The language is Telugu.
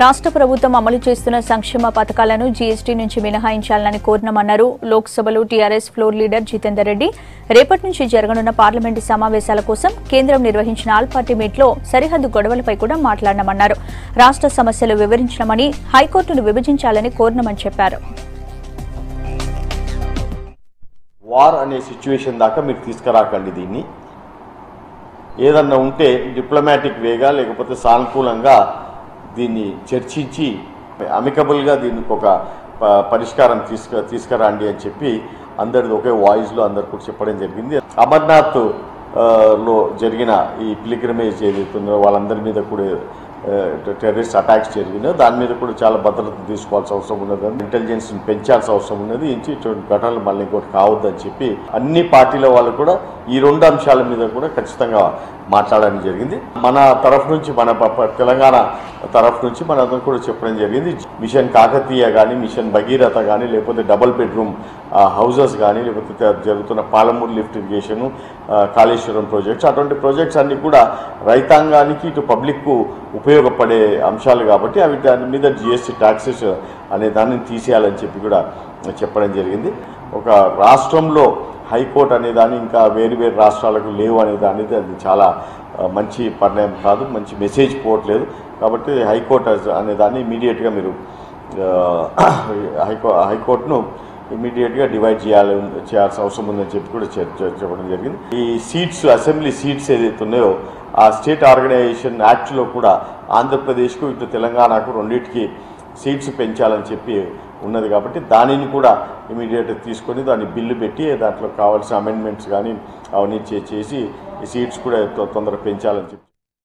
రాష్ట్ర ప్రభుత్వం అమలు చేస్తున్న సంక్షేమ పథకాలను జీఎస్టీ నుంచి మినహాయించాలని కోరినామన్నారు లోక్సభలో TRS floor leader Jitender Reddy. రేపటి నుంచి జరగనున్న పార్లమెంటు సమావేశాల కోసం కేంద్రం నిర్వహించిన ఆల్ పార్టీ మీట్లో సరిహద్దు గొడవలపై కూడా మాట్లాడినామన్నారు. రాష్ట్ర సమస్యలు వివరించమని హైకోర్టును విభజించాలని కోరినామని చెప్పారు. వార్ అనే సిచ్యువేషన్ దాకా మీరు తీసుకురాకండి. దీన్ని ఏదన్నా ఉంటే డిప్లొమాటిక్ వేగా లేకపోతే సానుకూలంగా దీన్ని చర్చించి అమికబుల్గా దీనికి ఒక పరిష్కారం తీసుకురండి అని చెప్పి అందరిది ఒకే వాయిస్లో అందరు కూడా చెప్పడం జరిగింది. అమర్నాథ్ లో జరిగిన ఈ పిలిగ్రిమేజ్ ఏదైతుందో వాళ్ళందరి మీద కూడా టెర్రరిస్ట్ అటాక్స్ జరిగినాయో దాని మీద కూడా చాలా భద్రత తీసుకోవాల్సిన అవసరం ఉన్నది, ఇంటెలిజెన్స్ని పెంచాల్సిన అవసరం ఉన్నది. ఇటువంటి ఘటనలు మళ్ళీ ఇంకోటి కావద్దని చెప్పి అన్ని పార్టీల వాళ్ళు కూడా ఈ రెండు అంశాల మీద కూడా ఖచ్చితంగా మాట్లాడడం జరిగింది. మన తరఫు నుంచి మన తెలంగాణ తరఫు నుంచి మన అందరూ కూడా చెప్పడం జరిగింది. మిషన్ కాకతీయ కానీ, మిషన్ భగీరథ కానీ, లేకపోతే డబుల్ బెడ్రూమ్ హౌజెస్ కానీ, లేకపోతే జరుగుతున్న Palamuru lift irrigation, Kaleshwaram projects, అటువంటి ప్రాజెక్ట్స్ అన్నీ కూడా రైతాంగానికి ఇటు పబ్లిక్కు ఉపయోగపడే అంశాలు కాబట్టి అవి దాని మీద జిఎస్టీ ట్యాక్సెస్ అనే దాన్ని తీసేయాలని చెప్పి కూడా చెప్పడం జరిగింది. ఒక రాష్ట్రంలో హైకోర్టు అనే దాన్ని ఇంకా వేరు వేరు రాష్ట్రాలకు లేవు అనే దాన్ని అది చాలా మంచి పరిణామం కాదు, మంచి మెసేజ్ పోవట్లేదు. కాబట్టి హైకోర్టు అనే దాన్ని ఇమీడియట్గా మీరు హైకోర్టును ఇమీడియట్గా డివైడ్ చేయాల్సిన అవసరం ఉందని చెప్పి కూడా చెప్పడం జరిగింది. ఈ సీట్స్, అసెంబ్లీ సీట్స్ ఏదైతే ఉన్నాయో ఆ స్టేట్ ఆర్గనైజేషన్ యాక్ట్లో కూడా ఆంధ్రప్రదేశ్కు ఇటు తెలంగాణకు రెండింటికి సీట్స్ పెంచాలని చెప్పి ఉన్నది. కాబట్టి దానిని కూడా ఇమీడియట్గా తీసుకొని దాన్ని బిల్లు పెట్టి దాంట్లో కావాల్సిన అమెండ్మెంట్స్ కానీ అవన్నీ చేసి ఈ సీట్స్ కూడా తొందరగా పెంచాలని చెప్పి